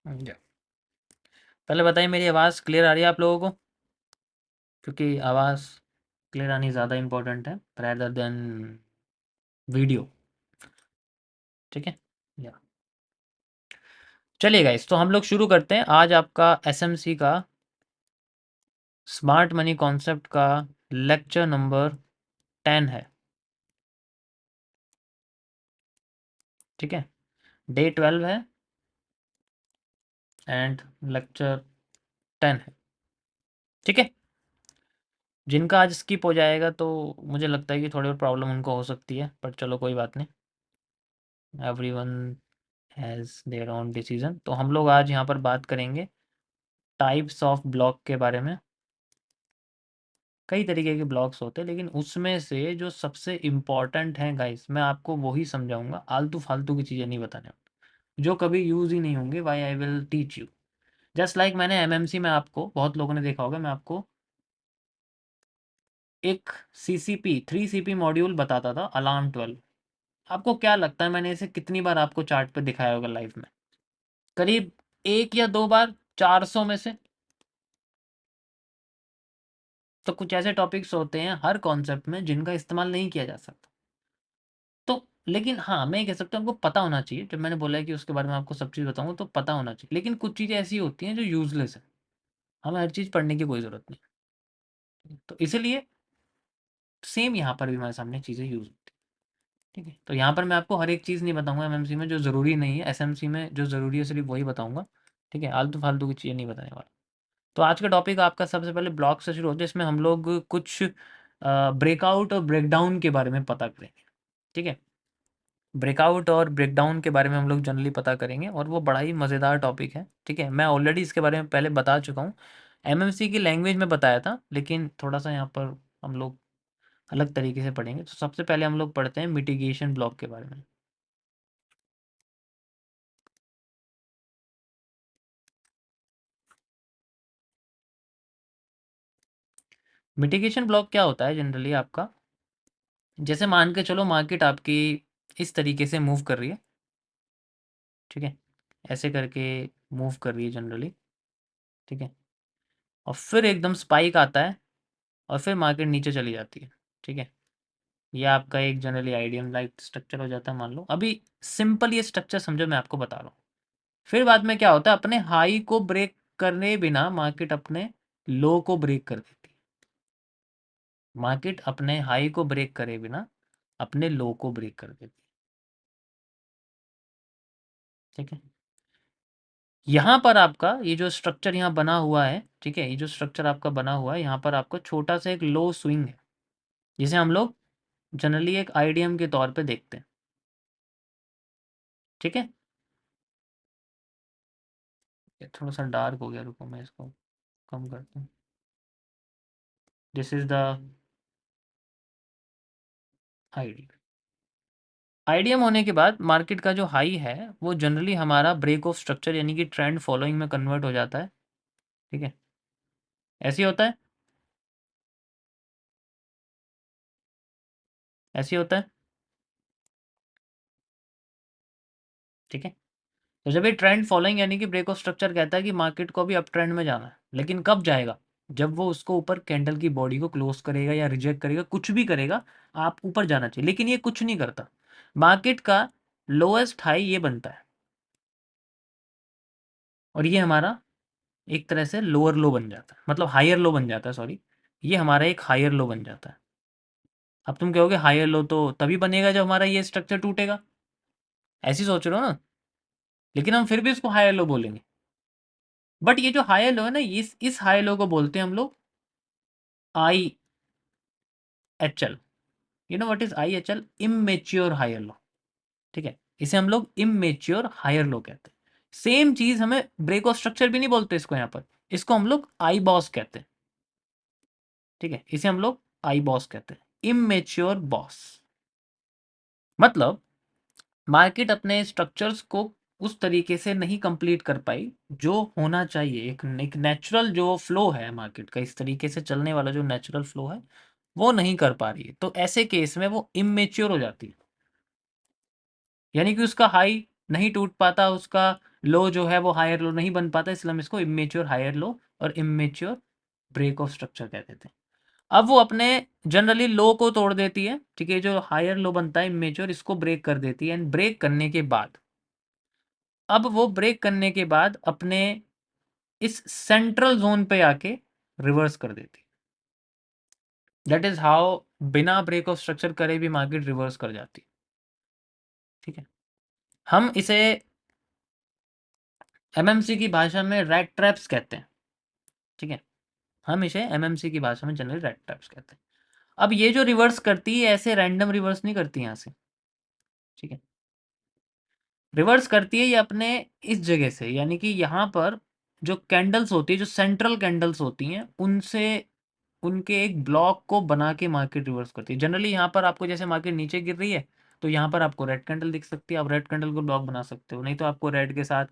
या पहले बताइए, मेरी आवाज़ क्लियर आ रही है आप लोगों को? क्योंकि आवाज़ क्लियर आनी ज़्यादा इम्पोर्टेंट है rather देन वीडियो। ठीक है। या चलिए गाइस, तो हम लोग शुरू करते हैं। आज आपका एसएमसी का स्मार्ट मनी कॉन्सेप्ट का लेक्चर नंबर 10 है। ठीक है, डे 12 है एंड लेक्चर 10 है। ठीक है, जिनका आज स्किप हो जाएगा तो मुझे लगता है कि थोड़ी और प्रॉब्लम उनको हो सकती है, पर चलो कोई बात नहीं, everyone has their own decision. तो हम लोग आज यहाँ पर बात करेंगे टाइप्स ऑफ ब्लॉक के बारे में। कई तरीके के ब्लॉक्स होते हैं, लेकिन उसमें से जो सबसे इम्पॉर्टेंट हैं गाइस, मैं आपको वही समझाऊंगा, आलतू फालतू की चीज़ें नहीं बताने वाला, जो कभी यूज़ ही नहीं होंगे। Why I will teach you just like मैंने एमएमसी में, आपको बहुत लोगों ने देखा होगा, मैं आपको एक सीसीपी 3CP मॉड्यूल बताता था, अलार्म 12। आपको क्या लगता है मैंने इसे कितनी बार आपको चार्ट पे दिखाया होगा लाइव में? करीब 1 या 2 बार, 400 में से। तो कुछ ऐसे टॉपिक्स होते हैं हर कॉन्सेप्ट में जिनका इस्तेमाल नहीं किया जा सकता। तो लेकिन हाँ, मैं ये कह सकता हूँ आपको पता होना चाहिए। जब मैंने बोला है कि उसके बारे में आपको सब चीज़ बताऊंगा, तो पता होना चाहिए। लेकिन कुछ चीज़ें ऐसी होती हैं जो यूजलेस है, हमें हर चीज़ पढ़ने की कोई ज़रूरत नहीं। तो इसलिए सेम यहाँ पर भी हमारे सामने चीज़ें यूज होती हैं। ठीक है, तो यहाँ पर मैं आपको हर एक चीज़ नहीं बताऊंगा एमएमसी में जो ज़रूरी नहीं है, एसएमसी में जो ज़रूरी है सिर्फ वही बताऊंगा। ठीक है, आलतू फालतू की चीज़ें नहीं बताने वाला। तो आज का टॉपिक आपका सबसे पहले ब्लॉक से शुरू होता है, इसमें हम लोग कुछ ब्रेकआउट और ब्रेकडाउन के बारे में पता करेंगे। ठीक है, ब्रेकआउट और ब्रेकडाउन के बारे में हम लोग जनरली पता करेंगे, और वो बड़ा ही मज़ेदार टॉपिक है। ठीक है, मैं ऑलरेडी इसके बारे में पहले बता चुका हूँ, एमएमसी की लैंग्वेज में बताया था, लेकिन थोड़ा सा यहाँ पर हम लोग अलग तरीके से पढ़ेंगे। तो सबसे पहले हम लोग पढ़ते हैं मिटिगेशन ब्लॉक के बारे में। मिटिगेशन ब्लॉक क्या होता है जनरली आपका? जैसे मान के चलो मार्केट आपकी इस तरीके से मूव कर रही है। ठीक है, ऐसे करके मूव कर रही है जनरली। ठीक है, और फिर एकदम स्पाइक आता है, और फिर मार्केट नीचे चली जाती है। ठीक है, ये आपका एक जनरली आइडियम लाइक स्ट्रक्चर हो जाता है। मान लो अभी सिंपल ये स्ट्रक्चर समझो, मैं आपको बता रहा हूँ। फिर बाद में क्या होता है, अपने हाई को ब्रेक करने बिना मार्केट अपने लो को ब्रेक कर देती है। मार्केट अपने हाई को ब्रेक करे बिना अपने लो को ब्रेक कर देती है। ठीक है, यहाँ पर आपका ये जो स्ट्रक्चर यहाँ बना हुआ है, ठीक है, ये जो स्ट्रक्चर आपका बना हुआ है, यहाँ पर आपका छोटा सा एक लो स्विंग है, जिसे हम लोग जनरली एक आईडीएम के तौर पे देखते हैं। ठीक है, ये थोड़ा सा डार्क हो गया, रुको मैं इसको कम करता हूँ। This is the ID. IDM होने के बाद मार्केट का जो हाई है वो जनरली हमारा ब्रेक ऑफ स्ट्रक्चर यानी कि ट्रेंड फॉलोइंग में कन्वर्ट हो जाता है। ठीक है, ऐसे ही होता है, ऐसे ही होता है। ठीक है, तो जब ये ट्रेंड फॉलोइंग यानी कि ब्रेक ऑफ स्ट्रक्चर कहता है कि मार्केट को अभी अप ट्रेंड में जाना है, लेकिन कब जाएगा? जब वो उसको ऊपर कैंडल की बॉडी को क्लोज करेगा या रिजेक्ट करेगा, कुछ भी करेगा, आप ऊपर जाना चाहिए। लेकिन ये कुछ नहीं करता, मार्केट का लोएस्ट हाई ये बनता है, और ये हमारा एक तरह से लोअर लो बन जाता है, मतलब हायर लो बन जाता है, सॉरी, ये हमारा एक हायर लो बन जाता है। अब तुम कहोगे हायर लो तो तभी बनेगा जब हमारा ये स्ट्रक्चर टूटेगा, ऐसी सोच रहे हो ना? लेकिन हम फिर भी इसको हायर लो बोलेंगे। बट ये जो हायर लो है ना, इस हायर लो को बोलते हैं हम लोग IHL। You know what is IHL? Immature higher low. ठीक है, इसे हम लोग इमेच्योर हायर लो कहते हैं। सेम चीज हमें ब्रेक ऑफ स्ट्रक्चर भी नहीं बोलते इसको, यहाँ पर इसको हम लोग आई बॉस कहते हैं। ठीक है, इसे हम लोग आई बॉस कहते हैं, इमेच्योर बॉस। मतलब मार्केट अपने स्ट्रक्चर्स को उस तरीके से नहीं कंप्लीट कर पाई जो होना चाहिए। एक नेचुरल जो फ्लो है मार्केट का, इस तरीके से चलने वाला जो नेचुरल फ्लो है, वो नहीं कर पा रही है। तो ऐसे केस में वो इमेच्योर हो जाती है, यानी कि उसका हाई नहीं टूट पाता, उसका लो जो है वो हायर लो नहीं बन पाता, इसलिए हम इसको इमेच्योर हायर लो और इमेच्योर ब्रेक ऑफ स्ट्रक्चर कह देते हैं। अब वो अपने जनरली लो को तोड़ देती है, ठीक है, जो हायर लो बनता है इमेच्योर, इसको ब्रेक कर देती है, एंड ब्रेक करने के बाद, अब वो ब्रेक करने के बाद अपने इस सेंट्रल जोन पे आके रिवर्स कर देती है। दैट इज हाउ बिना ब्रेक ऑफ स्ट्रक्चर करे भी मार्केट रिवर्स कर जाती है, ठीक है। हम इसे एमएमसी की भाषा में रैट ट्रैप्स कहते हैं, ठीक है। हम इसे एमएमसी की भाषा में जनरली रैट ट्रैप्स कहते हैं। अब ये जो रिवर्स करती है ऐसे रैंडम रिवर्स नहीं करती यहाँ से, ठीक है। रिवर्स करती है ये अपने इस जगह से, यानी कि यहाँ पर जो कैंडल्स होती है, जो सेंट्रल कैंडल्स होती हैं, उनसे उनके एक ब्लॉक को बना के मार्केट रिवर्स करती है। जनरली यहाँ पर आपको जैसे मार्केट नीचे गिर रही है तो यहाँ पर आपको रेड कैंडल दिख सकती है, आप रेड कैंडल को ब्लॉक बना सकते हो, नहीं तो आपको रेड के साथ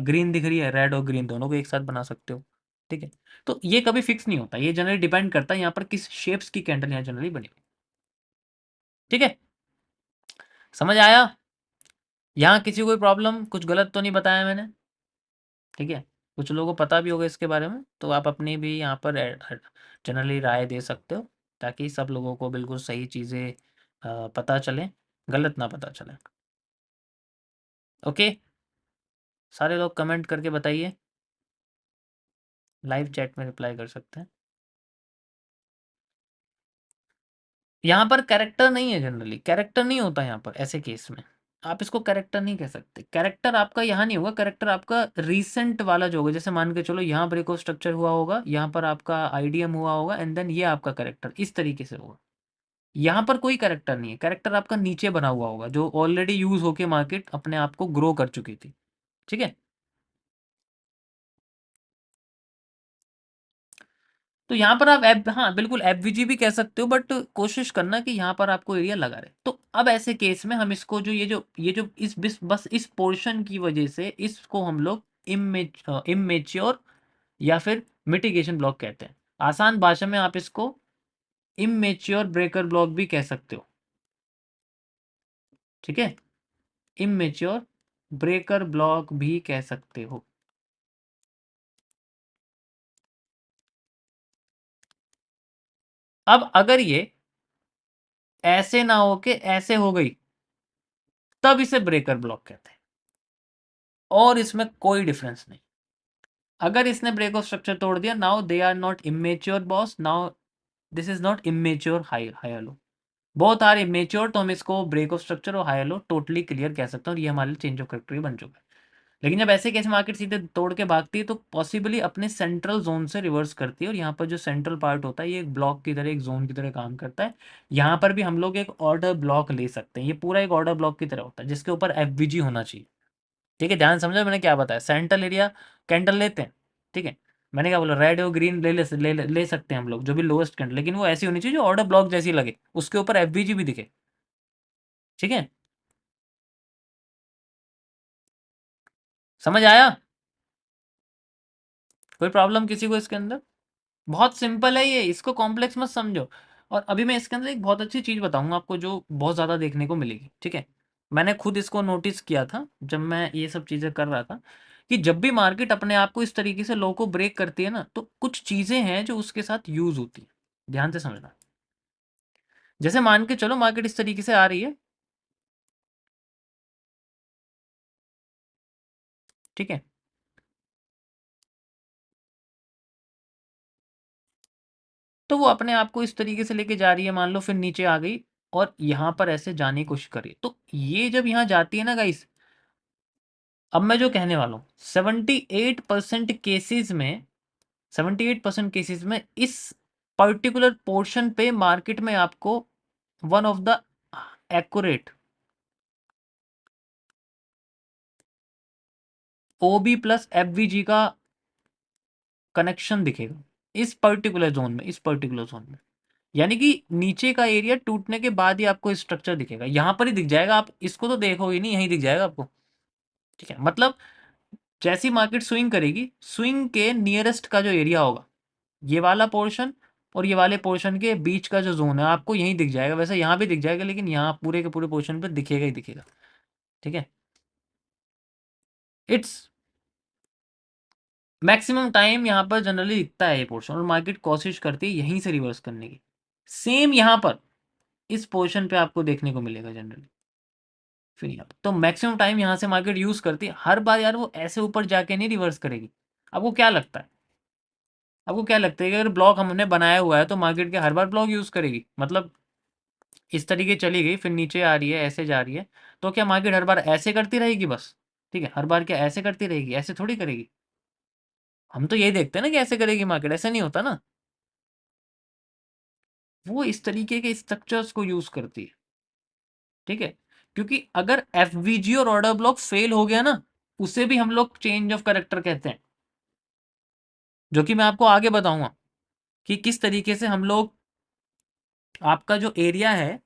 ग्रीन दिख रही है, रेड और ग्रीन दोनों को एक साथ बना सकते हो, ठीक है। तो ये कभी फिक्स नहीं होता, ये जनरली डिपेंड करता है यहाँ पर किस शेप्स की कैंडल यहाँ जनरली बनी हुई, ठीक है। समझ आया? यहाँ किसी को कोई प्रॉब्लम, कुछ गलत तो नहीं बताया मैंने, ठीक है। कुछ लोगों को पता भी होगा इसके बारे में, तो आप अपनी भी यहाँ पर जनरली राय दे सकते हो, ताकि सब लोगों को बिल्कुल सही चीज़ें पता चलें, गलत ना पता चले। ओके, सारे लोग कमेंट करके बताइए, लाइव चैट में रिप्लाई कर सकते हैं। यहाँ पर कैरेक्टर नहीं है, जनरली कैरेक्टर नहीं होता यहाँ पर ऐसे केस में, आप इसको कैरेक्टर नहीं कह सकते। कैरेक्टर आपका यहाँ नहीं होगा, कैरेक्टर आपका रीसेंट वाला जो होगा, जैसे मान के चलो यहाँ ब्रेक ऑफ स्ट्रक्चर हुआ होगा, यहाँ पर आपका आईडीएम हुआ होगा, एंड देन ये आपका कैरेक्टर इस तरीके से होगा। यहाँ पर कोई कैरेक्टर नहीं है, कैरेक्टर आपका नीचे बना हुआ होगा, जो ऑलरेडी यूज होके मार्केट अपने आप को ग्रो कर चुकी थी, ठीक है। तो यहाँ पर आप हाँ बिल्कुल एफवीजी भी कह सकते हो, बट कोशिश करना कि यहाँ पर आपको एरिया लगा रहे। तो अब ऐसे केस में हम इसको जो ये जो इस बस इस पोर्शन की वजह से इसको हम लोग इमेच्योर या फिर मिटिगेशन ब्लॉक कहते हैं। आसान भाषा में आप इसको इमेच्योर ब्रेकर ब्लॉक भी कह सकते हो, ठीक है। इमेच्योर ब्रेकर ब्लॉक भी कह सकते हो। अब अगर ये ऐसे ना हो के ऐसे हो गई, तब इसे ब्रेकर ब्लॉक कहते हैं, और इसमें कोई डिफरेंस नहीं। अगर इसने ब्रेक ऑफ स्ट्रक्चर तोड़ दिया, now they are not immature boss, now this is not immature higher low, both are immature, तो हम इसको ब्रेक ऑफ स्ट्रक्चर और हायर लो टोटली क्लियर कह सकते हैं, और ये हमारे लिए चेंज ऑफ कैरेक्टर बन चुका है। लेकिन जब ऐसे कैसे मार्केट सीधे तोड़ के भागती है, तो पॉसिबली अपने सेंट्रल जोन से रिवर्स करती है, और यहाँ पर जो सेंट्रल पार्ट होता है ये एक ब्लॉक की तरह, एक जोन की तरह काम करता है। यहाँ पर भी हम लोग एक ऑर्डर ब्लॉक ले सकते हैं, ये पूरा एक ऑर्डर ब्लॉक की तरह होता है, जिसके ऊपर एफवीजी होना चाहिए, ठीक है। ध्यान समझो मैंने क्या बताया, सेंट्रल एरिया कैंडल लेते हैं, ठीक है। मैंने क्या बोला, रेड और ग्रीन ले सकते हैं हम लोग, जो भी लोएस्ट कैंडल, लेकिन वो ऐसी होनी चाहिए जो ऑर्डर ब्लॉक जैसी लगे, उसके ऊपर एफवीजी भी दिखे, ठीक है। समझ आया? कोई प्रॉब्लम किसी को इसके अंदर? बहुत सिंपल है ये, इसको कॉम्प्लेक्स मत समझो। और अभी मैं इसके अंदर एक बहुत अच्छी चीज़ बताऊंगा आपको, जो बहुत ज़्यादा देखने को मिलेगी, ठीक है। मैंने खुद इसको नोटिस किया था जब मैं ये सब चीज़ें कर रहा था, कि जब भी मार्केट अपने आप को इस तरीके से लो को ब्रेक करती है ना, तो कुछ चीज़ें हैं जो उसके साथ यूज़ होती हैं, ध्यान से समझना। जैसे मान के चलो मार्केट इस तरीके से आ रही है, ठीक है। तो वो अपने आप को इस तरीके से लेके जा रही है, मान लो फिर नीचे आ गई और यहाँ पर ऐसे जाने की कोशिश करी, तो ये जब यहाँ जाती है ना गाइस, अब मैं जो कहने वाला हूँ, 78% केसेस में इस पर्टिकुलर पोर्शन पे मार्केट में आपको one of the accurate OB plus FVG का कनेक्शन दिखेगा, इस पर्टिकुलर जोन में, यानी कि नीचे का एरिया टूटने के बाद ही आपको स्ट्रक्चर दिखेगा, यहां पर ही दिख जाएगा, आप इसको तो देखोगे नहीं, यहीं दिख जाएगा आपको, ठीक है। मतलब जैसी मार्केट स्विंग करेगी, स्विंग के नियरेस्ट का जो एरिया होगा, ये वाला पोर्शन और ये वाले पोर्शन के बीच का जो जोन है, आपको यहीं दिख जाएगा। वैसे यहाँ भी दिख जाएगा, लेकिन यहाँ पूरे के पूरे पोर्शन पे दिखेगा ही दिखेगा, ठीक है। इट्स मैक्सिमम टाइम यहाँ पर जनरली दिखता है ये पोर्शन, और मार्केट कोशिश करती है यहीं से रिवर्स करने की। सेम यहाँ पर इस पोर्शन पे आपको देखने को मिलेगा जनरली। फिर यहाँ तो मैक्सिमम टाइम यहाँ से मार्केट यूज करती है हर बार यार, वो ऐसे ऊपर जाके नहीं रिवर्स करेगी। आपको क्या लगता है, आपको क्या लगता है कि अगर ब्लॉक हमने बनाया हुआ है तो मार्केट के हर बार ब्लॉक यूज करेगी? मतलब इस तरीके चली गई, फिर नीचे आ रही है, ऐसे जा रही है, तो क्या मार्केट हर बार ऐसे करती रहेगी बस? ठीक है, हर बार क्या ऐसे करती रहेगी? ऐसे थोड़ी करेगी। हम तो यही देखते हैं ना कि ऐसे करेगी मार्केट, ऐसे नहीं होता ना। वो इस तरीके के स्ट्रक्चर्स को यूज करती है। ठीक है, क्योंकि अगर एफ और ऑर्डर ब्लॉक फेल हो गया ना, उसे भी हम लोग चेंज ऑफ करेक्टर कहते हैं, जो कि मैं आपको आगे बताऊंगा कि किस तरीके से हम लोग, आपका जो एरिया है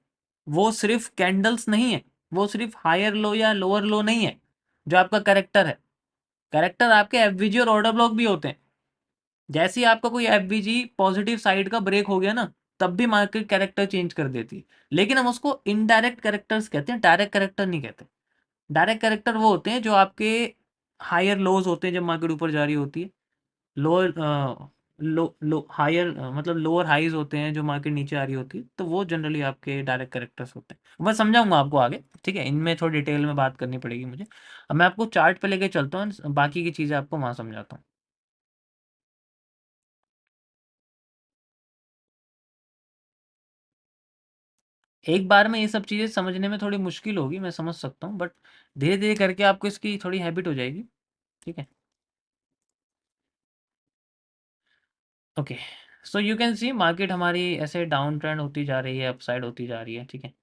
वो सिर्फ कैंडल्स नहीं है, वो सिर्फ हायर लो या लोअर लो नहीं है, जो आपका करेक्टर है। करेक्टर आपके एफ और ऑर्डर ब्लॉक भी होते हैं। जैसे ही आपका कोई एफ पॉजिटिव साइड का ब्रेक हो गया ना, तब भी मार्केट कैरेक्टर चेंज कर देती है। लेकिन हम उसको इनडायरेक्ट कैरेक्टर्स कहते हैं, डायरेक्ट कैरेक्टर नहीं कहते। डायरेक्ट कैरेक्टर वो होते हैं जो आपके हायर लोज होते हैं जब मार्केट ऊपर जा रही होती है, लोअर लो लो हायर मतलब लोअर हाइज होते हैं जो मार्केट नीचे आ रही होती है, तो वो जनरली आपके डायरेक्ट कैरेक्टर्स होते हैं। मैं समझाऊंगा आपको आगे, ठीक है, इनमें थोड़ी डिटेल में बात करनी पड़ेगी मुझे। अब मैं आपको चार्ट पे लेके चलता हूँ, बाकी की चीज़ें आपको वहाँ समझाता हूँ। एक बार में ये सब चीज़ें समझने में थोड़ी मुश्किल होगी, मैं समझ सकता हूँ, बट धीरे धीरे करके आपको इसकी थोड़ी हैबिट हो जाएगी। ठीक है, okay. So you can C market हमारी ऐसे डाउन ट्रेंड होती जा रही है, अपसाइड होती जा रही है। ठीक है,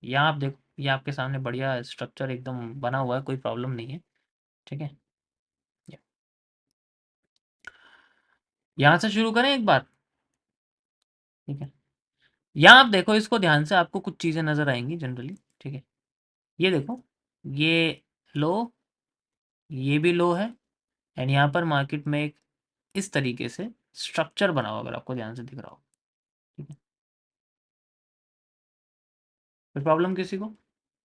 यहाँ आप देखो, ये आपके सामने बढ़िया स्ट्रक्चर एकदम बना हुआ है, कोई प्रॉब्लम नहीं है। ठीक है, यहाँ से शुरू करें एक बार। ठीक है, यहाँ आप देखो इसको ध्यान से, आपको कुछ चीज़ें नज़र आएंगी जनरली। ठीक है, ये देखो, ये लो, ये भी लो है, एंड यहाँ पर मार्केट में एक इस तरीके से स्ट्रक्चर बना हुआ, अगर आपको ध्यान से दिख रहा हो। ठीक है, कोई प्रॉब्लम किसी को?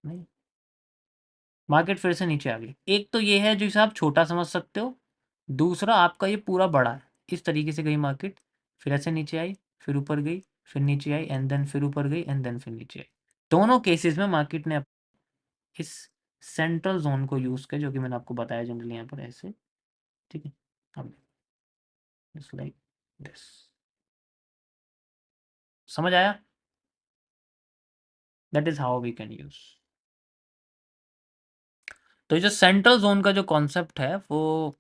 नहीं। मार्केट फिर से नीचे आ गई। एक तो ये है जो इसे आप छोटा समझ सकते हो, दूसरा आपका ये पूरा बड़ा है। इस तरीके से गई मार्केट, फिर ऐसे नीचे आई, फिर ऊपर गई, फिर नीचे आई, एंड देन फिर ऊपर गई, एंड देन फिर नीचे आई। दोनों केसेस में मार्केट ने इस सेंट्रल जोन को यूज किया, जो कि मैंने आपको बताया जनरली यहाँ पर ऐसे। ठीक है, अब लाइक दिस, समझ आया? That is how we can use. तो ये जो सेंट्रल जोन का जो कॉन्सेप्ट है वो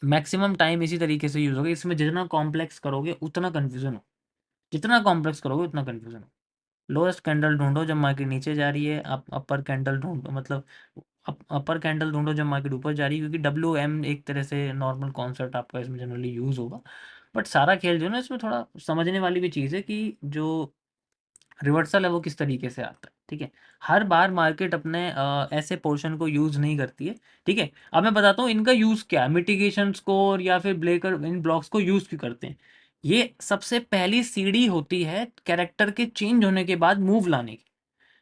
मैक्सिमम टाइम इसी तरीके से यूज होगा। इसमें जितना कॉम्प्लेक्स करोगे उतना कंफ्यूजन हो, जितना कॉम्प्लेक्स करोगे उतना कंफ्यूजन हो। लोएस्ट कैंडल ढूंढो जब मार्केट नीचे जा रही है, आप अपर कैंडल ढूंढो, मतलब अपर कैंडल ढूंढो जब मार्केट ऊपर जा रही है, क्योंकि डब्ल्यू एम एक तरह से नॉर्मल कॉन्सेप्ट आपका इसमें जनरली यूज होगा। बट सारा खेल जो है ना, इसमें थोड़ा समझने वाली भी चीज़ है कि जो रिवर्सल है वो किस तरीके से आता है। ठीक है, हर बार मार्केट अपने ऐसे पोर्शन को यूज नहीं करती है। ठीक है, अब मैं बताता हूँ इनका यूज क्या है, मिटिगेशन स्कोर या फिर ब्रेकर इन ब्लॉक्स को यूज क्यों करते हैं। ये सबसे पहली सीढ़ी होती है कैरेक्टर के चेंज होने के बाद मूव लाने की।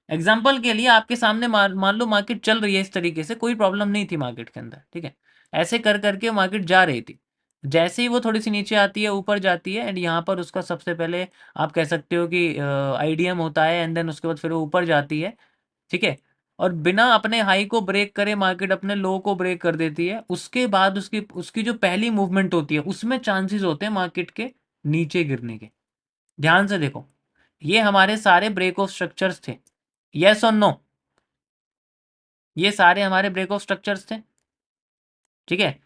एग्जाम्पल के लिए आपके सामने मान लो मार्केट चल रही है इस तरीके से, कोई प्रॉब्लम नहीं थी मार्केट के अंदर। ठीक है, ऐसे कर करके मार्केट जा रही थी, जैसे ही वो थोड़ी सी नीचे आती है, ऊपर जाती है, एंड यहाँ पर उसका सबसे पहले आप कह सकते हो कि आईडीएम होता है, एंड देन उसके बाद फिर वो ऊपर जाती है। ठीक है, और बिना अपने हाई को ब्रेक करे मार्केट अपने लो को ब्रेक कर देती है। उसके बाद उसकी उसकी जो पहली मूवमेंट होती है उसमें चांसेस होते हैं मार्केट के नीचे गिरने के। ध्यान से देखो, ये हमारे सारे ब्रेक ऑफ स्ट्रक्चर्स थे, यस और नो, ये सारे हमारे ब्रेक ऑफ स्ट्रक्चर्स थे। ठीक है,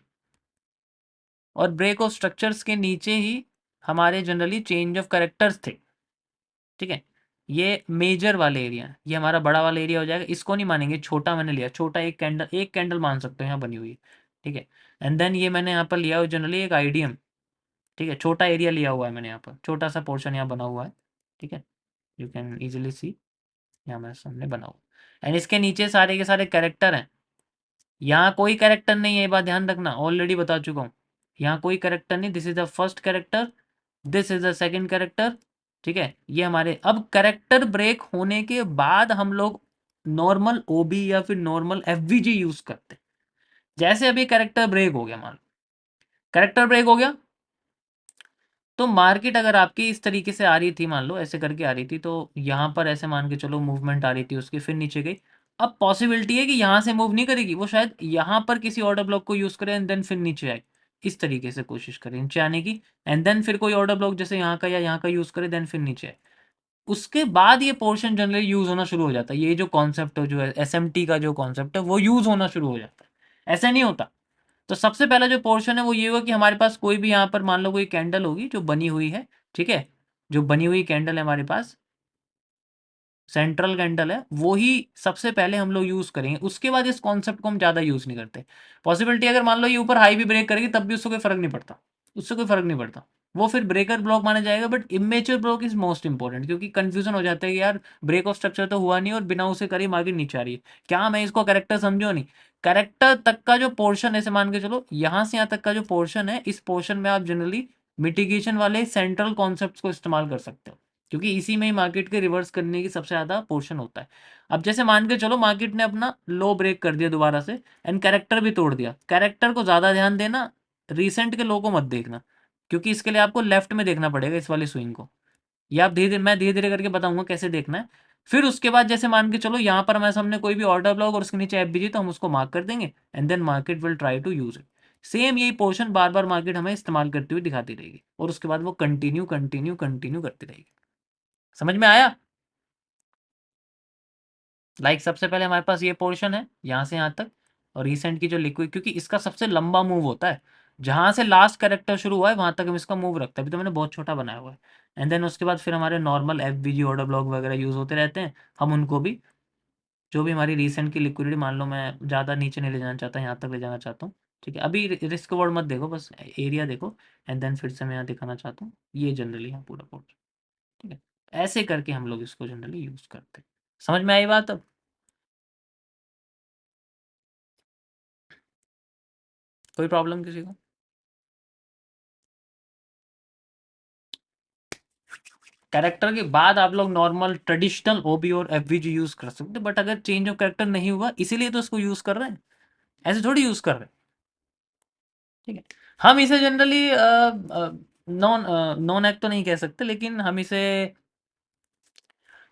और ब्रेक ऑफ स्ट्रक्चर्स के नीचे ही हमारे जनरली चेंज ऑफ करेक्टर्स थे। ठीक है, ये मेजर वाले एरिया, ये हमारा बड़ा वाला एरिया हो जाएगा, इसको नहीं मानेंगे, छोटा मैंने लिया, छोटा एक कैंडल मान सकते हो यहाँ बनी हुई है। ठीक है, एंड देन ये मैंने यहाँ पर लिया हुआ जनरली एक आईडीएम। ठीक है, छोटा एरिया लिया हुआ है मैंने यहाँ पर, छोटा सा पोर्शन यहाँ बना हुआ है। ठीक है, यू कैन इजिली सी, यहाँ मेरे सामने बना हुआ, एंड इसके नीचे सारे के सारे कैरेक्टर हैं। यहाँ कोई कैरेक्टर नहीं है, ये बात ध्यान रखना, ऑलरेडी बता चुका हूँ। यहाँ कोई कैरेक्टर नहीं, this is the first character, this is the second character. ठीक है, ये हमारे अब कैरेक्टर ब्रेक होने के बाद हम लोग नॉर्मल ओबी या फिर नॉर्मल एफवीजी यूज करते हैं। जैसे अभी कैरेक्टर ब्रेक हो गया, मान लो कैरेक्टर ब्रेक हो गया, तो मार्केट अगर आपकी इस तरीके से आ रही थी, मान लो ऐसे करके आ रही थी, तो यहाँ पर ऐसे मान के चलो मूवमेंट आ रही थी उसकी, फिर नीचे गई। अब पॉसिबिलिटी है कि यहाँ से मूव नहीं करेगी वो, शायद यहाँ पर किसी ऑर्डर ब्लॉक को यूज़ करे एंड देन फिर नीचे आए। इस तरीके से कोशिश करें नीचे आने की, एंड देन फिर कोई ऑर्डर ब्लॉक जैसे यहाँ का या यहाँ का यूज़ करे, देन फिर नीचे आए। उसके बाद ये पोर्शन जनरली यूज़ होना शुरू हो जाता है। ये जो कॉन्सेप्ट है, जो एसएमटी का जो कॉन्सेप्ट है, वो यूज़ होना शुरू हो जाता है। ऐसा नहीं होता। तो सबसे पहला जो पोर्शन है वो ये होगा कि हमारे पास कोई भी यहाँ पर मान लो कोई कैंडल होगी जो बनी हुई है, ठीक है, जो बनी हुई कैंडल है हमारे पास, सेंट्रल कैंडल है, वो ही सबसे पहले हम लोग यूज़ करेंगे। उसके बाद इस कॉन्सेप्ट को हम ज़्यादा यूज़ नहीं करते। पॉसिबिलिटी अगर मान लो ये ऊपर हाई भी ब्रेक करेगी तब भी उससे कोई फ़र्क नहीं पड़ता, उससे कोई फ़र्क नहीं पड़ता। वो फिर ब्रेकर ब्लॉक माना जाएगा, but immature block is most important, क्योंकि कंफ्यूजन हो जाता है कि यार ब्रेक ऑफ स्ट्रक्चर तो हुआ नहीं और बिना उसे करे मार्केट नीचे आ रही है, क्या मैं इसको करेक्टर समझो नहीं। करेक्टर तक का जो पोर्शन ऐसे मान के चलो, यहाँ से यहाँ तक का जो पोर्शन है, इस पोर्शन में आप जनरली मिटिगेशन वाले सेंट्रल कॉन्सेप्ट्स को इस्तेमाल कर सकते हो, क्योंकि इसी में ही मार्केट के रिवर्स करने की सबसे ज़्यादा पोर्शन होता है। अब जैसे मान के चलो मार्केट ने अपना लो ब्रेक कर दिया दोबारा से, एंड कैरेक्टर भी तोड़ दिया। कैरेक्टर को ज़्यादा ध्यान देना, रिसेंट के लो को मत देखना, क्योंकि इसके लिए आपको लेफ्ट में देखना पड़ेगा इस वाली स्विंग को। ये आप धीरे धीरे, मैं धीरे धीरे करके बताऊंगा कैसे देखना है। फिर उसके बाद जैसे मान के चलो यहाँ पर हमारे सामने कोई भी ऑर्डर ब्लॉक और उसके नीचे एफबीजी, तो हम उसको मार्क कर देंगे and then market will try to use it. Same यही पोर्शन बार बार मार्केट हमें इस्तेमाल करती हुई दिखाती रहेगी, और उसके बाद वो कंटिन्यू कंटिन्यू कंटिन्यू करती रहेगी। समझ में आया? सबसे पहले हमारे पास ये पोर्शन है यहाँ से यहाँ तक, और रिसेंट की जो लिक्विड, क्योंकि इसका सबसे लंबा मूव होता है, जहाँ से लास्ट कैरेक्टर शुरू हुआ है वहाँ तक हम इसका मूव रखते हैं। अभी तो मैंने बहुत छोटा बनाया हुआ है। एंड देन उसके बाद फिर हमारे नॉर्मल एफ बी जी ऑर्डर ब्लॉक वगैरह यूज़ होते रहते हैं, हम उनको भी, जो भी हमारी रिसेंट की लिक्विडिटी, मान लो मैं ज़्यादा नीचे नहीं ले जाना चाहता, यहाँ तक ले जाना चाहता हूँ, ठीक है, अभी रिस्क वर्ड मत देखो, बस एरिया देखो, एंड देन फिर से मैं यहाँ दिखाना चाहता हूँ, ये जनरली है पूरा पोर्शन, ठीक है। ऐसे करके हम लोग इसको जनरली यूज़ करते हैं। समझ में आई बात अब? कोई प्रॉब्लम किसी को? कैरेक्टर के बाद आप लोग नॉर्मल ट्रेडिशनल ओबी और एफवीजी यूज कर सकते हैं, बट अगर चेंज ऑफ कैरेक्टर नहीं हुआ इसीलिए तो इसको यूज कर रहे हैं, ऐसे थोड़ी यूज कर रहे हैं, ठीक है। हम इसे जनरली नॉन नॉन एक्ट तो नहीं कह सकते, लेकिन हम इसे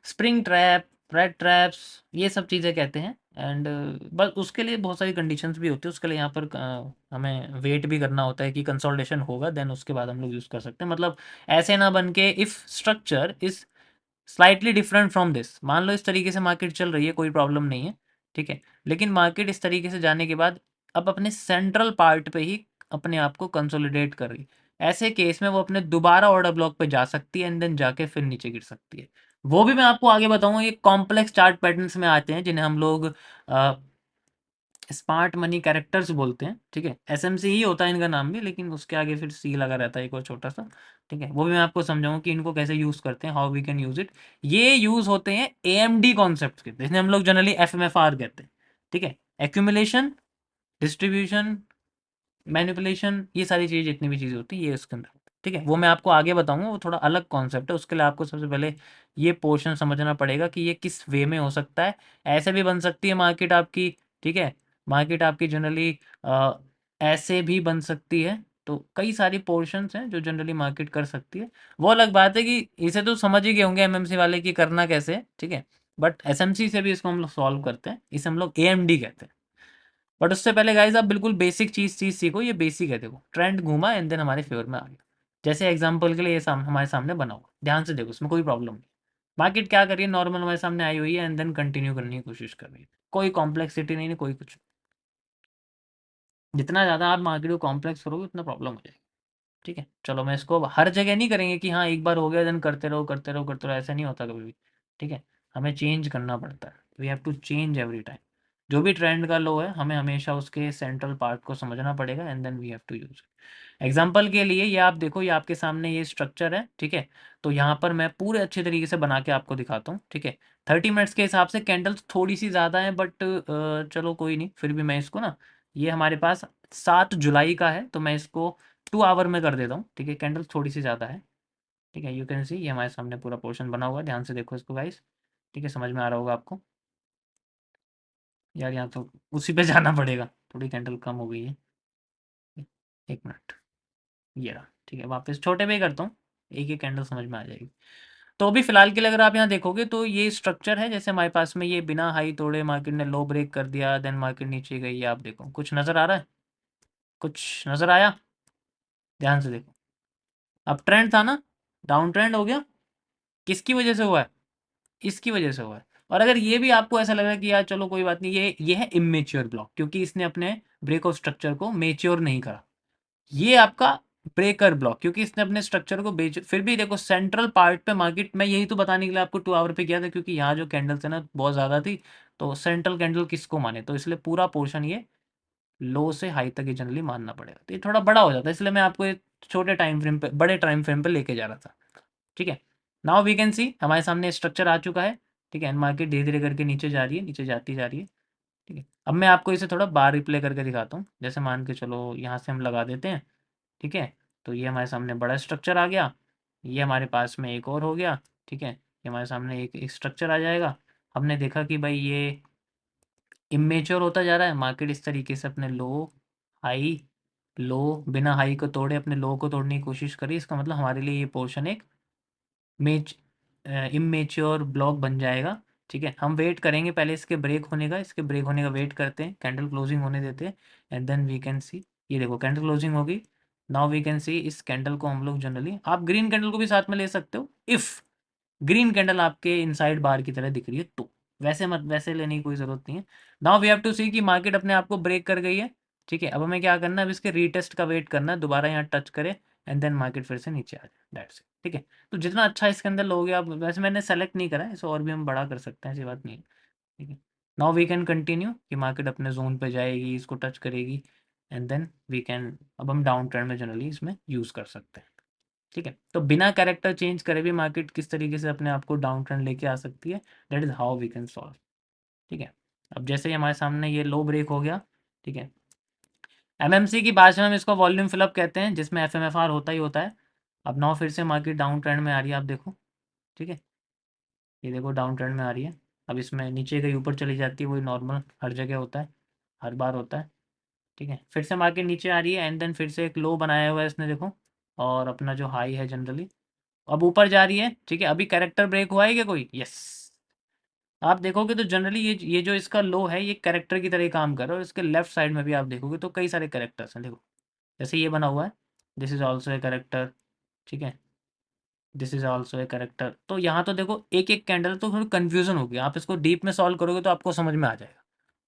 स्प्रिंग ट्रैप, रेड ट्रैप्स, ये सब चीज़ें कहते हैं। एंड बस उसके लिए बहुत सारी कंडीशंस भी होती है, उसके लिए यहाँ पर हमें वेट भी करना होता है कि कंसोलिडेशन होगा, देन उसके बाद हम लोग यूज़ कर सकते हैं। मतलब ऐसे ना बन के, if structure is slightly different from this, मान लो इस तरीके से मार्केट चल रही है, कोई प्रॉब्लम नहीं है, ठीक है, लेकिन मार्केट इस तरीके से जाने के बाद अब अपने सेंट्रल पार्ट पे ही अपने आप को कंसोलिडेट कर रही, ऐसे केस में वो अपने दोबारा ऑर्डर ब्लॉक पे जा सकती है एंड देन जाके फिर नीचे गिर सकती है। वो भी मैं आपको आगे बताऊंगा। ये कॉम्प्लेक्स चार्ट पैटर्न्स में आते हैं, जिन्हें हम लोग स्मार्ट मनी कैरेक्टर्स बोलते हैं, ठीक है। एसएमसी ही होता है इनका नाम भी, लेकिन उसके आगे फिर सी लगा रहता है एक और छोटा सा, ठीक है। वो भी मैं आपको समझाऊंगा कि इनको कैसे यूज़ करते हैं, how we can use it. ये यूज़ होते हैं एएमडी कॉन्सेप्ट के, जिन्हें हम लोग जनरली एफएमएफआर कहते हैं, ठीक है। एक्यूमुलेशन, डिस्ट्रीब्यूशन, मैनिपुलेशन, ये सारी चीज़, जितनी भी चीज़ें होती है ये उसके अंदर होती है, ठीक है। वो मैं आपको आगे बताऊंगा, वो थोड़ा अलग कॉन्सेप्ट है। उसके लिए आपको सबसे पहले ये पोर्शन समझना पड़ेगा कि ये किस वे में हो सकता है। ऐसे भी बन सकती है मार्केट आपकी, ठीक है। मार्केट आपकी जनरली ऐसे भी बन सकती है। तो कई सारी पोर्शंस हैं जो जनरली मार्केट कर सकती है। वो अलग बात है कि इसे तो समझ ही गए होंगे एमएमसी वाले कि करना कैसे है, ठीक है। बट एसएमसी से भी इसको हम लोग सॉल्व करते हैं, इसे हम लोग एएमडी कहते हैं। बट उससे पहले गाइज आप बिल्कुल बेसिक चीज़ सीखो। ये बेसिक है, देखो ट्रेंड घूमा एंड देन हमारे फेवर में आ गया। जैसे एग्जांपल के लिए ये हमारे सामने बना हुआ, ध्यान से देखो, इसमें कोई प्रॉब्लम नहीं। मार्केट क्या कर रही है, नॉर्मल हमारे सामने आई हुई है एंड देन कंटिन्यू करने की कोशिश कर रही है। कोई कॉम्प्लेक्सिटी नहीं है, कोई कुछ। जितना ज़्यादा आप मार्केट को कॉम्प्लेक्स करोगे उतना प्रॉब्लम हो जाएगी, ठीक है। चलो, मैं इसको हर जगह नहीं करेंगे कि हाँ एक बार हो गया देन करते रहो करते रहो करते रहो, ऐसा नहीं होता कभी भी, ठीक है। हमें चेंज करना पड़ता है, we have to change every time. जो भी ट्रेंड का लो है, हमें हमेशा उसके सेंट्रल पार्ट को समझना पड़ेगा and then we have to use. Example के लिए ये आप देखो, ये आपके सामने ये स्ट्रक्चर है, ठीक है। तो यहाँ पर मैं पूरे अच्छे तरीके से बना के आपको दिखाता हूँ, ठीक है। 30 मिनट्स के हिसाब से कैंडल्स थोड़ी सी ज़्यादा है, बट चलो कोई नहीं, फिर भी मैं इसको ना, ये हमारे पास 7 जुलाई का है, तो मैं इसको 2 आवर में कर देता हूँ, ठीक है। कैंडल्स थोड़ी सी ज़्यादा है, ठीक है। यू कैन सी, ये हमारे सामने पूरा पोर्शन बना हुआ है, ध्यान से देखो इसको गाइस, ठीक है। समझ में आ रहा होगा आपको? यार यहाँ तो उसी पे जाना पड़ेगा, थोड़ी कैंडल कम हो गई है, 1 मिनट, ये रहा, ठीक है। वापस छोटे पे ही करता हूँ, एक एक कैंडल समझ में आ जाएगी। तो अभी फिलहाल के लिए अगर आप यहाँ देखोगे तो ये स्ट्रक्चर है, जैसे हमारे पास में ये बिना हाई तोड़े मार्केट ने लो ब्रेक कर दिया, देन मार्केट नीचे गई, आप देखो कुछ नज़र आ रहा है, कुछ नज़र आया, ध्यान से देखो। अब ट्रेंड था ना, डाउन ट्रेंड हो गया, किसकी वजह से हुआ है, इसकी वजह से हुआ है। और अगर ये भी आपको ऐसा लग रहा है कि यार चलो कोई बात नहीं, ये है इमेच्योर ब्लॉक, क्योंकि इसने अपने ब्रेक ऑफ स्ट्रक्चर को मेच्योर नहीं करा। ये आपका ब्रेकर ब्लॉक, क्योंकि इसने अपने स्ट्रक्चर को बेच, फिर भी देखो सेंट्रल पार्ट पे मार्केट, मैं यही तो बताने के लिए आपको 2 आवर पे किया था, क्योंकि यहाँ जो कैंडल्स है ना बहुत ज़्यादा थी, तो सेंट्रल कैंडल किसको माने, तो इसलिए पूरा पोर्शन ये लो से हाई तक ही जनरली मानना पड़ेगा, तो ये थोड़ा बड़ा हो जाता है, इसलिए मैं आपको ये छोटे टाइम फ्रेम पे, बड़े टाइम फ्रेम पे लेके जा रहा था, ठीक है। नाउ वी कैन सी हमारे सामने स्ट्रक्चर आ चुका है, ठीक है, एंड मार्केट धीरे धीरे करके नीचे जा रही है, नीचे जाती जा रही है, ठीक है। अब मैं आपको इसे थोड़ा बार रिप्ले करके दिखाता हूँ, जैसे मान के चलो यहाँ से हम लगा देते हैं, ठीक है। तो ये हमारे सामने बड़ा स्ट्रक्चर आ गया, ये हमारे पास में एक और हो गया, ठीक है, ये हमारे सामने एक स्ट्रक्चर आ जाएगा। हमने देखा कि भाई ये इमेच्योर होता जा रहा है, मार्केट इस तरीके से अपने लो हाई, लो बिना हाई को तोड़े अपने लो को तोड़ने की कोशिश करी, इसका मतलब हमारे लिए ये पोर्शन एक मेच इमेच्योर ब्लॉक बन जाएगा, ठीक है। हम वेट करेंगे पहले इसके ब्रेक होने का, इसके ब्रेक होने का वेट करते हैं, कैंडल क्लोजिंग होने देते हैं, and then we can see, ये देखो कैंडल क्लोजिंग होगी। नाउ वी कैन सी इस कैंडल को हम लोग जनरली, आप ग्रीन कैंडल को भी साथ में ले सकते हो, इफ़ ग्रीन कैंडल आपके इनसाइड बार की तरह दिख रही है तो, वैसे मत, वैसे लेने की कोई ज़रूरत नहीं है। नाउ वी हैव टू सी कि मार्केट अपने आप को ब्रेक कर गई है, ठीक है। अब हमें क्या करना है, अब इसके रीटेस्ट का वेट करना है, दोबारा यहाँ टच करे, एंड देन मार्केट फिर से नीचे आ जाए, दैट्स इट, ठीक है। तो जितना अच्छा इसके अंदर लोगे आप, वैसे मैंने सेलेक्ट नहीं करा है इसे, और भी हम बड़ा कर सकते हैं, ऐसी बात नहीं है, ठीक है। नाउ वी कैन कंटिन्यू कि मार्केट अपने जोन पे जाएगी, इसको टच करेगी, एंड देन वी कैन, अब हम डाउन ट्रेंड में जनरली इसमें यूज़ कर सकते हैं, ठीक है। तो बिना कैरेक्टर चेंज करे भी मार्केट किस तरीके से अपने आप को डाउन ट्रेंड लेके आ सकती है, that is how we can solve, ठीक है। अब जैसे ही हमारे सामने ये लो ब्रेक हो गया, ठीक है, एमएमसी की भाषा में हम इसको वॉल्यूम फिलअप कहते हैं, जिसमें एफएमएफआर होता ही होता है। अब नाउ फिर से मार्केट डाउन ट्रेंड में आ रही है, आप देखो, ठीक है, ये देखो डाउन ट्रेंड में आ रही है। अब इसमें नीचे कहीं ऊपर चली जाती है, वही नॉर्मल हर जगह होता है, हर बार होता है, ठीक है। फिर से मार्केट नीचे आ रही है, एंड देन फिर से एक लो बनाया हुआ है इसने, देखो, और अपना जो हाई है जनरली, अब ऊपर जा रही है, ठीक है। अभी कैरेक्टर ब्रेक हुआ है क्या कोई, यस। आप देखोगे तो जनरली ये जो इसका लो है, ये कैरेक्टर की तरह ही काम कर रहा है, और इसके लेफ्ट साइड में भी आप देखोगे तो कई सारे कैरेक्टर्स हैं, देखो, जैसे ये बना हुआ है, this is also a character, ठीक है, this is also a character. तो यहाँ तो देखो एक एक कैंडल, तो थोड़ी कन्फ्यूजन होगी, आप इसको डीप में सॉल्व करोगे तो आपको समझ में आ जाएगा,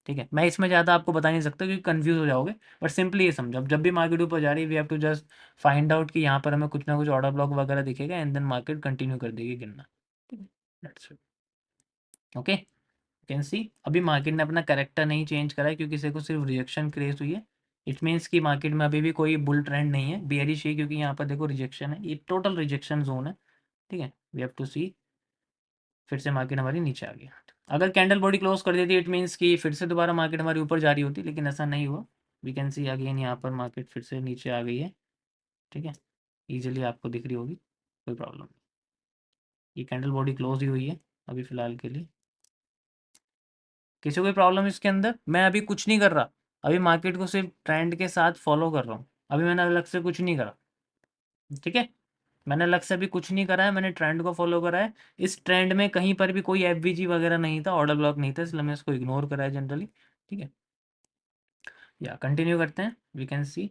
ठीक है। मैं इसमें ज़्यादा आपको बता नहीं सकता क्योंकि कंफ्यूज हो जाओगे, बट सिंपली ये समझो, अब जब भी मार्केट ऊपर जा रही है we have to just find out कि यहाँ पर हमें कुछ ना कुछ ऑर्डर ब्लॉक वगैरह दिखेगा, एंड देन मार्केट कंटिन्यू कर देगी गिरना, ठीक है, that's it, okay. Can see अभी मार्केट ने अपना करेक्टर नहीं चेंज करा है, क्योंकि इसे को सिर्फ रिजेक्शन क्रिएट हुई है, इट मीन्स कि मार्केट में अभी भी कोई बुल ट्रेंड नहीं है, बेयरिश है, क्योंकि यहाँ पर देखो रिजेक्शन है, ये टोटल रिजेक्शन जोन है, ठीक है। वी हैव टू सी, फिर से मार्केट हमारी नीचे आ गई, अगर कैंडल बॉडी क्लोज कर देती इट मीन्स कि फिर से दोबारा मार्केट हमारी ऊपर जा रही होती, लेकिन ऐसा नहीं हुआ। वी कैन सी अगेन यहाँ पर मार्केट फिर से नीचे आ गई है, ठीक है, ईजिली आपको दिख रही होगी, कोई प्रॉब्लम नहीं, ये कैंडल बॉडी क्लोज ही हुई है अभी फ़िलहाल के लिए। किसी को कोई प्रॉब्लम इसके अंदर, मैं अभी कुछ नहीं कर रहा, अभी मार्केट को सिर्फ ट्रेंड के साथ फॉलो कर रहा हूँ, अभी मैंने अलग से कुछ नहीं करा, ठीक है। मैंने अलग से अभी कुछ नहीं करा है, मैंने ट्रेंड को फॉलो करा है, इस ट्रेंड में कहीं पर भी कोई एफवीजी वगैरह नहीं था, ऑर्डर ब्लॉक नहीं था, इसलिए मैं इसको इग्नोर करा है जनरली, ठीक है। या कंटिन्यू करते हैं, we can see,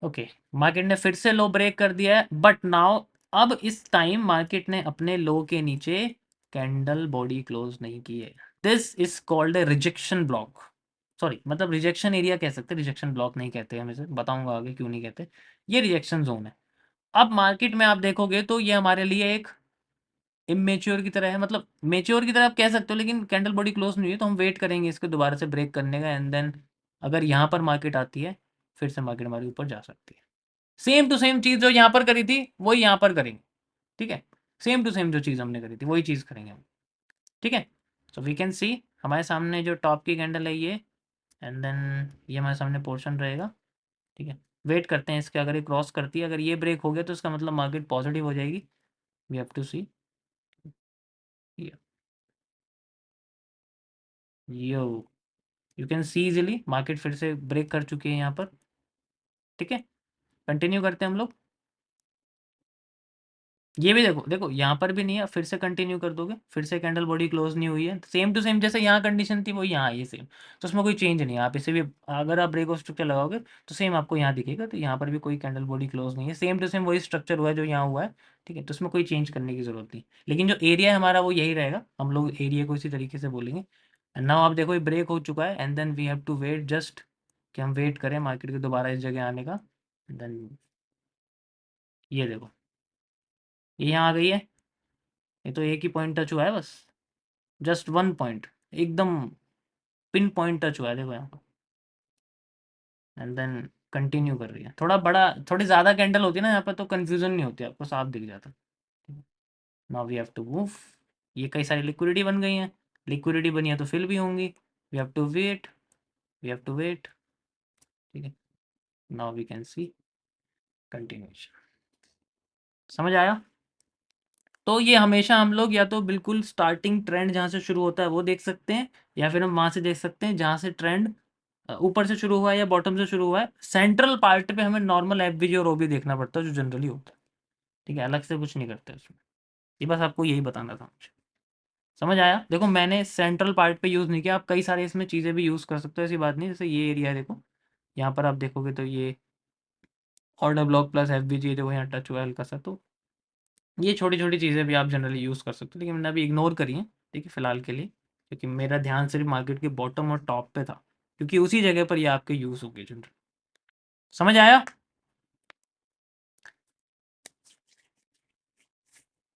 okay, market ने फिर से लो ब्रेक कर दिया है, बट नाउ अब इस टाइम मार्केट ने अपने लो के नीचे कैंडल बॉडी क्लोज नहीं की है, this is called a rejection block, sorry, मतलब रिजेक्शन एरिया कह सकते हैं, रिजेक्शन ब्लॉक नहीं कहते, हम इसे बताऊंगा आगे क्यों नहीं कहते, ये रिजेक्शन जोन है। अब मार्केट में आप देखोगे तो ये हमारे लिए एक इमेच्योर की तरह है, मतलब मेच्योर की तरह आप कह सकते हो, लेकिन कैंडल बॉडी क्लोज नहीं हुई, तो हम वेट करेंगे इसके दोबारा से ब्रेक करने का, एंड देन अगर यहाँ पर मार्केट आती है, फिर से मार्केट हमारे ऊपर जा सकती है, सेम टू सेम चीज़ जो यहाँ पर करी थी वही यहाँ पर करेंगे, ठीक है, सेम टू सेम जो चीज़ हमने करी थी वही चीज़ करेंगे हम, ठीक है। सो वी कैन सी हमारे सामने जो टॉप की कैंडल है ये, एंड देन ये हमारे सामने पोर्शन रहेगा, ठीक है। वेट करते हैं इसके, अगर ये क्रॉस करती है, अगर ये ब्रेक हो गया तो इसका मतलब मार्केट पॉजिटिव हो जाएगी, we have to see, yo, you can see easily market फिर से ब्रेक कर चुकी है यहाँ पर। ठीक है, कंटिन्यू करते हैं हम लोग। ये भी देखो, देखो यहाँ पर भी नहीं है, फिर से कंटिन्यू कर दोगे, फिर से कैंडल बॉडी क्लोज नहीं हुई है, सेम टू सेम जैसे यहाँ कंडीशन थी वो यहाँ आई है सेम। तो उसमें कोई चेंज नहीं है, आप इसे भी अगर आप ब्रेक ऑफ स्ट्रक्चर लगाओगे तो सेम आपको यहाँ दिखेगा। तो यहाँ पर भी कोई कैंडल बॉडी क्लोज नहीं है, सेम टू सेम वही स्ट्रक्चर हुआ है जो यहाँ हुआ है। ठीक है, तो उसमें कोई चेंज करने की जरूरत नहीं, लेकिन जो एरिया है हमारा वो यही रहेगा, हम लोग एरिया को इसी तरीके से बोलेंगे। एंड नाउ आप देखो ये ब्रेक हो चुका है, and then we have to wait just, कि हम वेट करें मार्केट के दोबारा इस जगह आने का। देन ये देखो, ये यहाँ आ गई है, ये तो एक ही पॉइंट टच हुआ है बस, जस्ट वन पॉइंट, एकदम पिन पॉइंट टच हुआ है, देखो यहाँ पर। एंड देन कंटिन्यू कर रही है, थोड़ा बड़ा, थोड़ी ज़्यादा कैंडल होती है ना यहाँ पर तो कन्फ्यूजन नहीं होती, आपको साफ दिख जाता। Now we have to move, ये कई सारी लिक्विडिटी बन गई हैं, लिक्विडिटी बनी है तो फिल भी होंगी, we have to wait, we have to wait. ठीक है, now we can see continuation. समझ आया? तो ये हमेशा हम लोग या तो बिल्कुल स्टार्टिंग ट्रेंड जहाँ से शुरू होता है वो देख सकते हैं, या फिर हम वहाँ से देख सकते हैं जहाँ से ट्रेंड ऊपर से शुरू हुआ है या बॉटम से शुरू हुआ है। सेंट्रल पार्ट पे हमें नॉर्मल एफवीजी और ओबी देखना पड़ता है जो जनरली होता है। ठीक है, अलग से कुछ नहीं करते उसमें। ये बस आपको यही बताना था मुझे। समझ आया? देखो मैंने सेंट्रल पार्ट पे यूज़ नहीं किया, आप कई सारे इसमें चीज़ें भी यूज़ कर सकते हो, ऐसी बात नहीं। जैसे ये एरिया है देखो, यहाँ पर आप देखोगे तो ये ऑर्डर ब्लॉक प्लस एफवीजी देखो यहाँ टच हुआ है हल्का सा, तो ये छोटी छोटी चीज़ें भी आप जनरली यूज़ कर सकते हो, लेकिन मैंने अभी इग्नोर करी है। ठीक है, फिलहाल के लिए, क्योंकि मेरा ध्यान सिर्फ मार्केट के बॉटम और टॉप पे था, क्योंकि उसी जगह पर ये आपके यूज़ होगी जनरल। समझ आया?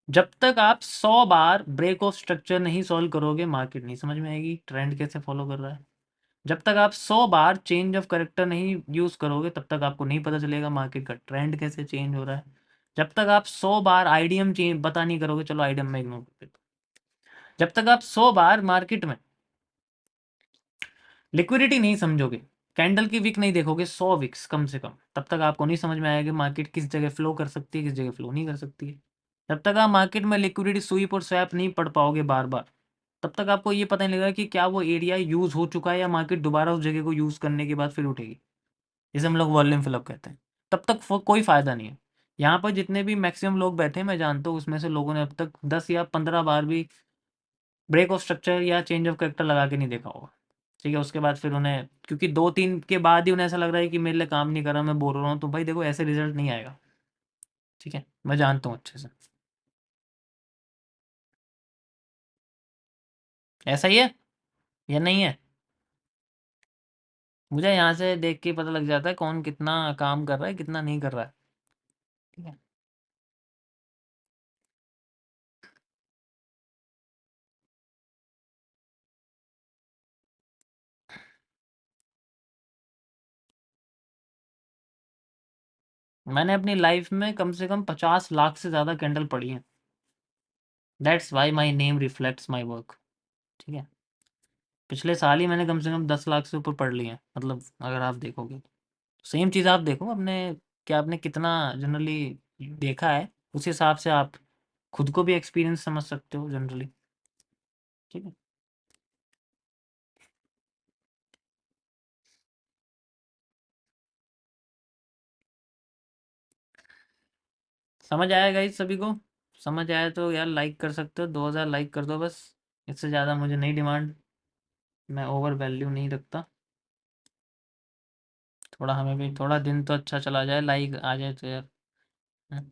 जब तक आप 100 बार ब्रेक ऑफ स्ट्रक्चर नहीं सॉल्व करोगे मार्केट नहीं समझ में आएगी ट्रेंड कैसे फॉलो कर रहा है। जब तक आप 100 बार चेंज ऑफ करेक्टर नहीं यूज़ करोगे तब तक आपको नहीं पता चलेगा मार्केट का ट्रेंड कैसे चेंज हो रहा है। जब तक आप 100 बार आईडीएम चेंज पता नहीं करोगे, चलो आईडीएम में इग्नोर कर देते, जब तक आप 100 बार मार्केट में लिक्विडिटी नहीं समझोगे, कैंडल की विक नहीं देखोगे, 100 विक्स कम से कम, तब तक आपको नहीं समझ में आएगा मार्केट किस जगह फ्लो कर सकती है, किस जगह फ्लो नहीं कर सकती है। जब तक आप मार्केट में लिक्विडिटी स्वीप और स्वैप नहीं पढ़ पाओगे बार बार, तब तक आपको ये पता नहीं लगेगा कि क्या वो एरिया यूज़ हो चुका है या मार्केट दोबारा उस जगह को यूज़ करने के बाद फिर उठेगी, जिसे हम लोग वॉल्यूम फिलअप कहते हैं। तब तक कोई फ़ायदा नहीं है। यहाँ पर जितने भी मैक्सिमम लोग बैठे हैं मैं जानता हूँ उसमें से लोगों ने अब तक 10 या 15 बार भी ब्रेक ऑफ स्ट्रक्चर या चेंज ऑफ करेक्टर लगा के नहीं देखा होगा। ठीक है, उसके बाद फिर उन्हें, क्योंकि 2-3 के बाद ही उन्हें ऐसा लग रहा है कि मेरे लिए काम नहीं कर रहा, मैं बोल रहा हूँ, तो भाई देखो ऐसे रिजल्ट नहीं आएगा। ठीक है, मैं जानता हूँ अच्छे से। ऐसा ही है या नहीं है? मुझे यहाँ से देख के पता लग जाता है कौन कितना काम कर रहा है कितना नहीं कर रहा है। ठीक है, मैंने अपनी लाइफ में कम से कम 50 लाख से ज़्यादा कैंडल पढ़ी हैं। That's why my name reflects my work. ठीक है, पिछले साल ही मैंने कम से कम 10 लाख से ऊपर पढ़ ली है, मतलब अगर आप देखोगे सेम चीज़ आप देखो अपने, क्या आपने कितना जनरली देखा है, उस हिसाब से आप खुद को भी एक्सपीरियंस समझ सकते हो जनरली। ठीक है, समझ आएगा इस सभी को? समझ आया तो यार लाइक कर सकते हो, 2000 लाइक कर दो बस, इससे ज़्यादा मुझे नहीं डिमांड, मैं ओवर वैल्यू नहीं रखता। थोड़ा हमें भी थोड़ा दिन तो अच्छा चला जाए, लाइक आ जाए तो यार। हम्म।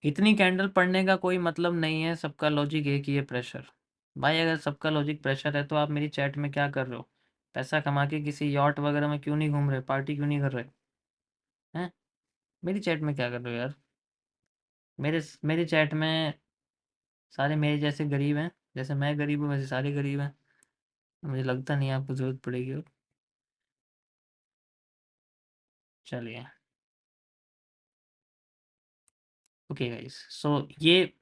इतनी कैंडल पढ़ने का कोई मतलब नहीं है, सबका लॉजिक एक ही है, प्रेशर। भाई अगर सबका लॉजिक प्रेशर है तो आप मेरी चैट में क्या कर रहे हो? पैसा कमा के किसी यॉट वगैरह में क्यों नहीं घूम रहे, पार्टी क्यों नहीं कर रहे हैं? मेरी चैट में क्या कर रहे हो यार? मेरे चैट में सारे मेरे जैसे गरीब हैं, जैसे मैं गरीब हूँ वैसे सारे गरीब हैं। मुझे लगता नहीं आपको ज़रूरत पड़ेगी और चलिए। ओके गाइस, सो ये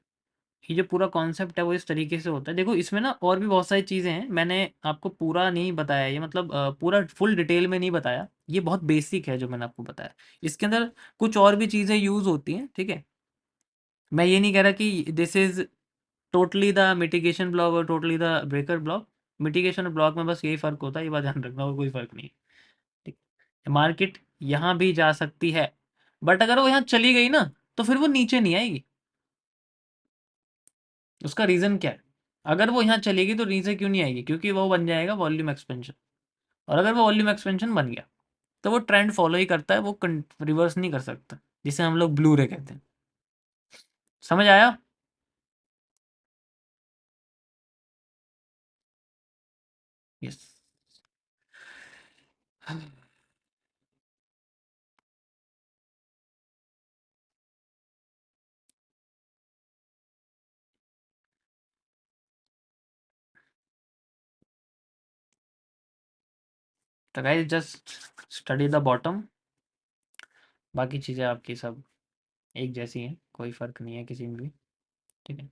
ये जो पूरा कॉन्सेप्ट है वो इस तरीके से होता है। देखो इसमें ना और भी बहुत सारी चीज़ें हैं, मैंने आपको पूरा नहीं बताया ये, मतलब पूरा फुल डिटेल में नहीं बताया, ये बहुत बेसिक है जो मैंने आपको बताया। इसके अंदर कुछ और भी चीज़ें यूज़ होती हैं, ठीक है। मैं ये नहीं कह रहा कि this is totally the mitigation block और totally the breaker block. Mitigation और ब्लॉक में बस यही फ़र्क होता है, ये बात ध्यान रखना, और कोई फ़र्क नहीं है, ठीक है। मार्केट यहाँ भी जा सकती है, बट अगर वो यहाँ चली गई ना तो फिर वो नीचे नहीं आएगी। उसका रीज़न क्या है? अगर वो यहाँ चलेगी तो नीचे क्यों नहीं आएगी? क्योंकि वो बन जाएगा वॉल्यूम एक्सपेंशन, और अगर वो वॉल्यूम एक्सपेंशन बन गया तो वो ट्रेंड फॉलो ही करता है, वो रिवर्स नहीं कर सकता, जिसे हम लोग ब्लू रे कहते हैं। समझ आया? यस। तो guys just study the bottom, बाकी चीज़ें आपकी सब एक जैसी हैं, कोई फ़र्क नहीं है किसी में भी, ठीक है।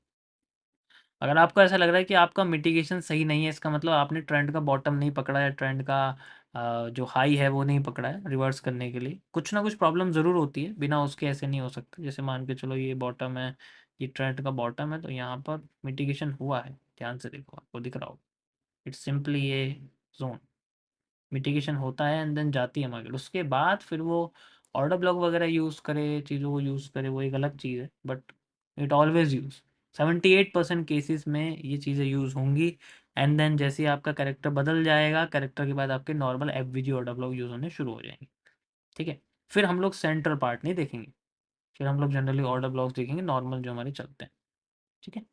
अगर आपको ऐसा लग रहा है कि आपका मिटिगेशन सही नहीं है, इसका मतलब आपने ट्रेंड का बॉटम नहीं पकड़ा है, ट्रेंड का जो हाई है वो नहीं पकड़ा है रिवर्स करने के लिए, कुछ ना कुछ प्रॉब्लम ज़रूर होती है, बिना उसके ऐसे नहीं हो सकता। जैसे मान के चलो ये बॉटम है, ये ट्रेंड का बॉटम है, तो यहाँ पर मिटिगेशन हुआ है, ध्यान से देखो आपको दिख रहा होगा, इट्स सिंपली ये जोन मिटिगेशन होता है एंड देन जाती है मार्केट, उसके बाद फिर वो ऑर्डर ब्लॉक वगैरह यूज़ करे, चीज़ों को यूज़ करे, वो एक अलग चीज़ है, but it always use 78% cases में ये चीज़ें यूज़ होंगी। एंड देन जैसे ही आपका कैरेक्टर बदल जाएगा, कैरेक्टर के बाद आपके normal FVG order block use होने शुरू हो जाएंगे, ठीक है। फिर हम लोग सेंट्रल पार्ट नहीं देखेंगे, फिर हम लोग जनरली ऑर्डर ब्लॉक्स देखेंगे नॉर्मल जो हमारे चलते हैं, ठीक है।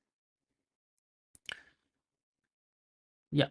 या